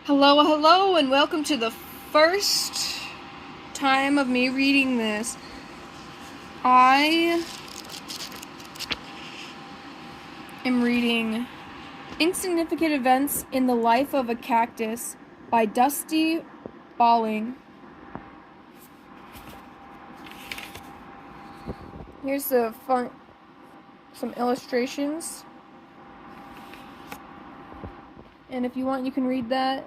Hello, hello, and welcome to the first time of me reading this. I am reading Insignificant Events in the Life of a Cactus by Dusti Bowling. Here's some illustrations. And if you want, you can read that.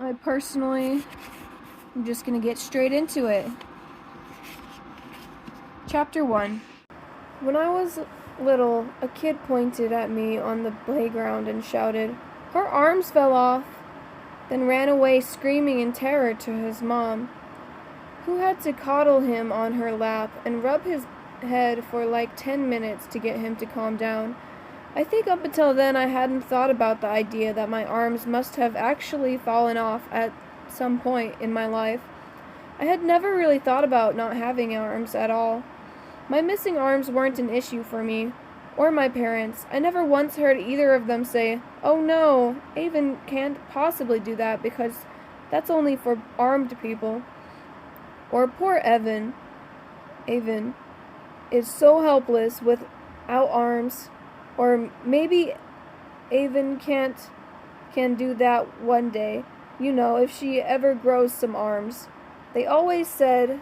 I personally am just going to get straight into it. Chapter 1. When I was little, a kid pointed at me on the playground and shouted, "Her arms fell off," then ran away screaming in terror to his mom, who had to coddle him on her lap and rub his head for like 10 minutes to get him to calm down. I think up until then I hadn't thought about the idea that my arms must have actually fallen off at some point in my life. I had never really thought about not having arms at all. My missing arms weren't an issue for me, or my parents. I never once heard either of them say, "Oh no, Avon can't possibly do that because that's only for armed people." Or poor Avon is so helpless without arms. Or maybe Avon can do that one day, if she ever grows some arms. They always said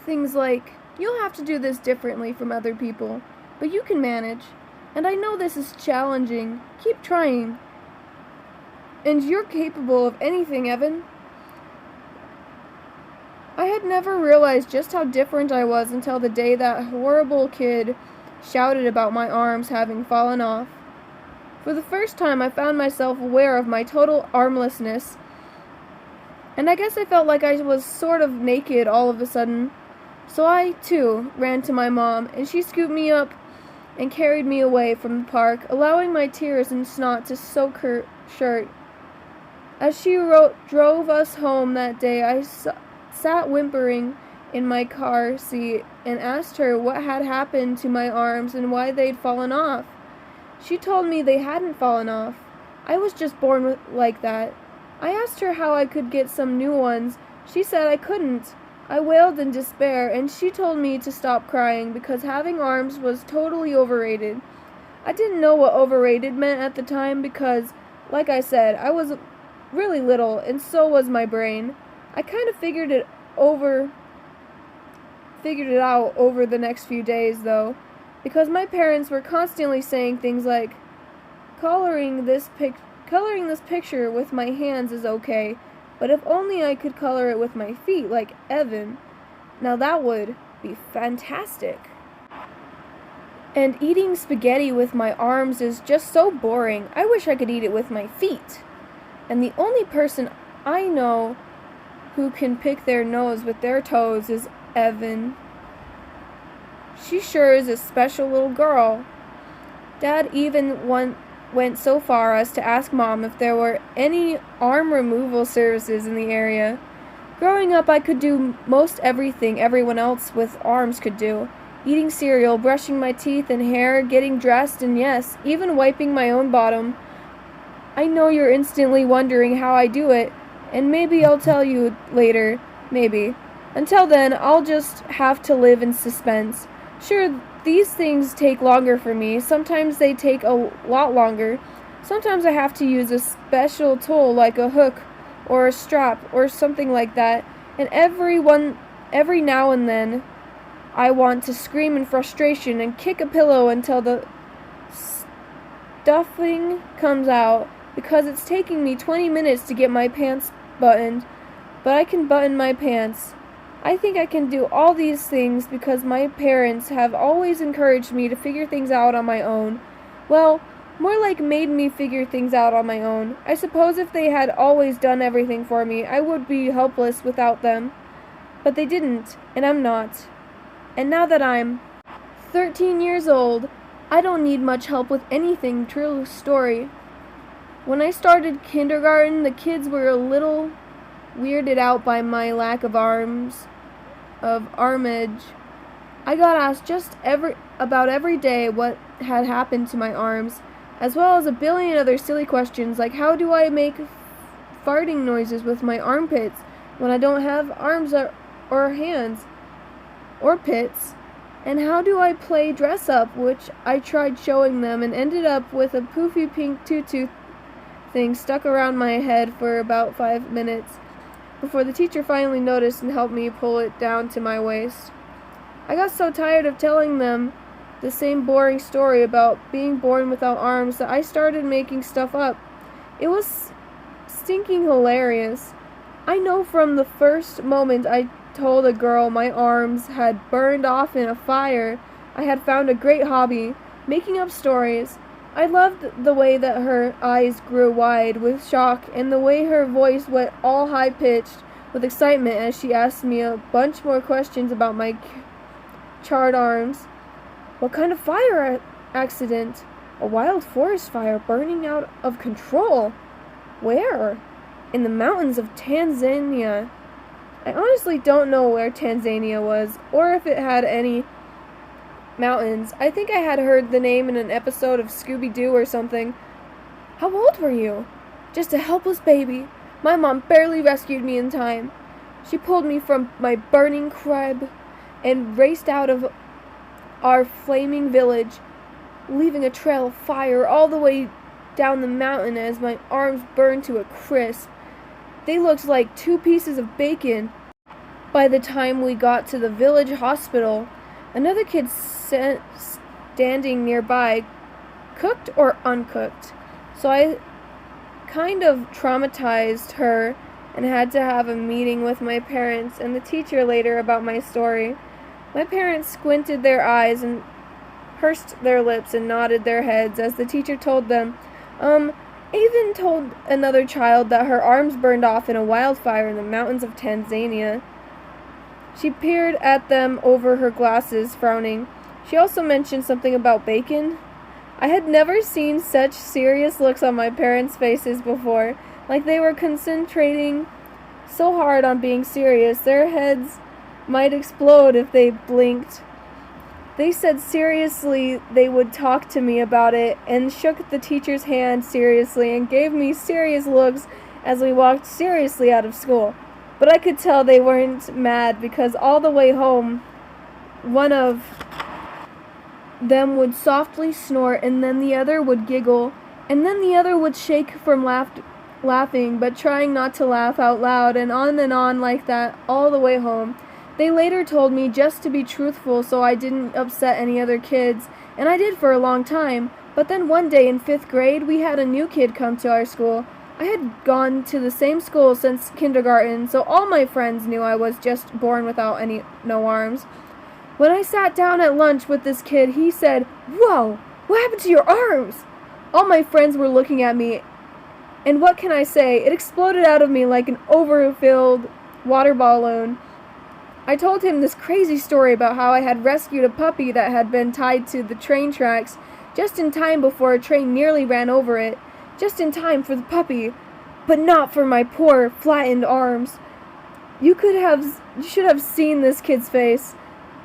things like, "You'll have to do this differently from other people, but you can manage. And I know this is challenging. Keep trying. And you're capable of anything, Evan." I had never realized just how different I was until the day that horrible kid shouted about my arms having fallen off. For the first time, I found myself aware of my total armlessness, and I guess I felt like I was sort of naked all of a sudden. So I, too, ran to my mom, and she scooped me up and carried me away from the park, allowing my tears and snot to soak her shirt. As she drove us home that day, I sat whimpering in my car seat and asked her what had happened to my arms and why they'd fallen off. She told me they hadn't fallen off. I was just born like that. I asked her how I could get some new ones. She said I couldn't. I wailed in despair, and she told me to stop crying because having arms was totally overrated. I didn't know what overrated meant at the time because, like I said, I was really little, and so was my brain. I kind of figured it out over the next few days, though, because my parents were constantly saying things like, coloring this picture with my hands is okay, but if only I could color it with my feet like Evan, now that would be fantastic. And eating spaghetti with my arms is just so boring. I wish I could eat it with my feet. And the only person I know who can pick their nose with their toes is Evan. She sure is a special little girl. Dad even went so far as to ask Mom if there were any arm removal services in the area. Growing up, I could do most everything everyone else with arms could do. Eating cereal, brushing my teeth and hair, getting dressed, and yes, even wiping my own bottom. I know you're instantly wondering how I do it, and maybe I'll tell you later, maybe. Until then, I'll just have to live in suspense. Sure, these things take longer for me. Sometimes they take a lot longer. Sometimes I have to use a special tool like a hook or a strap or something like that. And every now and then, I want to scream in frustration and kick a pillow until the stuffing comes out, because it's taking me 20 minutes to get my pants buttoned, but I can button my pants. I think I can do all these things because my parents have always encouraged me to figure things out on my own. Well, more like made me figure things out on my own. I suppose if they had always done everything for me, I would be helpless without them. But they didn't, and I'm not. And now that I'm 13 years old, I don't need much help with anything. True story. When I started kindergarten, the kids were a little weirded out by my lack of armage. I got asked about every day what had happened to my arms, as well as a billion other silly questions like how do I make farting noises with my armpits when I don't have arms or hands or pits, and how do I play dress up, which I tried showing them and ended up with a poofy pink tutu thing stuck around my head for about 5 minutes before the teacher finally noticed and helped me pull it down to my waist. I got so tired of telling them the same boring story about being born without arms that I started making stuff up. It was stinking hilarious. I know from the first moment I told a girl my arms had burned off in a fire, I had found a great hobby, making up stories. I loved the way that her eyes grew wide with shock and the way her voice went all high-pitched with excitement as she asked me a bunch more questions about my charred arms. What kind of fire accident? A wild forest fire burning out of control. Where? In the mountains of Tanzania. I honestly don't know where Tanzania was, or if it had any mountains. I think I had heard the name in an episode of Scooby-Doo or something. How old were you? Just a helpless baby. My mom barely rescued me in time. She pulled me from my burning crib and raced out of our flaming village, leaving a trail of fire all the way down the mountain as my arms burned to a crisp. They looked like 2 pieces of bacon. By the time we got to the village hospital, another kid standing nearby, cooked or uncooked. So I kind of traumatized her and had to have a meeting with my parents and the teacher later about my story. My parents squinted their eyes and pursed their lips and nodded their heads as the teacher told them, Avon told another child that her arms burned off in a wildfire in the mountains of Tanzania. She peered at them over her glasses, frowning. She also mentioned something about bacon. I had never seen such serious looks on my parents' faces before, like they were concentrating so hard on being serious, their heads might explode if they blinked. They said seriously they would talk to me about it and shook the teacher's hand seriously and gave me serious looks as we walked seriously out of school. But I could tell they weren't mad because all the way home, one of them would softly snort and then the other would giggle and then the other would shake from laughing but trying not to laugh out loud and on like that all the way home. They later told me just to be truthful so I didn't upset any other kids, and I did for a long time, but then one day in 5th grade we had a new kid come to our school. I had gone to the same school since kindergarten, so all my friends knew I was just born without no arms. When I sat down at lunch with this kid, he said, "Whoa, what happened to your arms?" All my friends were looking at me, and what can I say? It exploded out of me like an overfilled water balloon. I told him this crazy story about how I had rescued a puppy that had been tied to the train tracks just in time before a train nearly ran over it. Just in time for the puppy, but not for my poor, flattened arms. You should have seen this kid's face.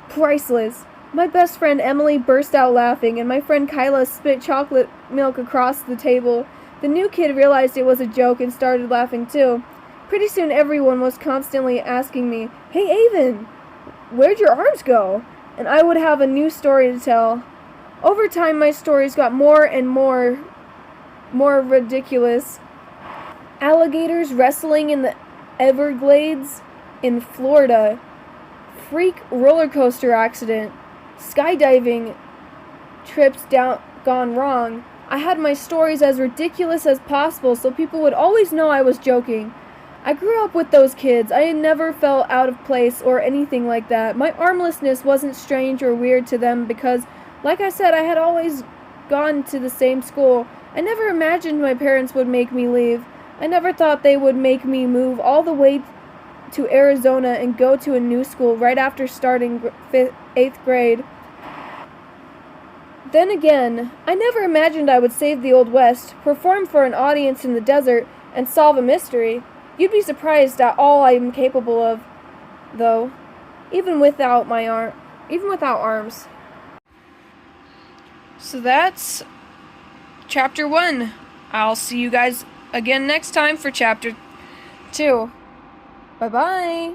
Priceless. My best friend Emily burst out laughing, and my friend Kyla spit chocolate milk across the table. The new kid realized it was a joke and started laughing too. Pretty soon everyone was constantly asking me, "Hey Avon, where'd your arms go?" And I would have a new story to tell. Over time my stories got more and more ridiculous. Alligators wrestling in the Everglades in Florida. Freak roller coaster accident. Skydiving trips gone wrong. I had my stories as ridiculous as possible so people would always know I was joking. I grew up with those kids. I had never felt out of place or anything like that. My armlessness wasn't strange or weird to them because, like I said, I had always gone to the same school. I never imagined my parents would make me leave. I never thought they would make me move all the way to Arizona and go to a new school right after starting 8th grade. Then again, I never imagined I would save the Old West, perform for an audience in the desert, and solve a mystery. You'd be surprised at all I am capable of, though, even without my even without arms. So that's chapter 1. I'll see you guys again next time for chapter 2. Bye-bye.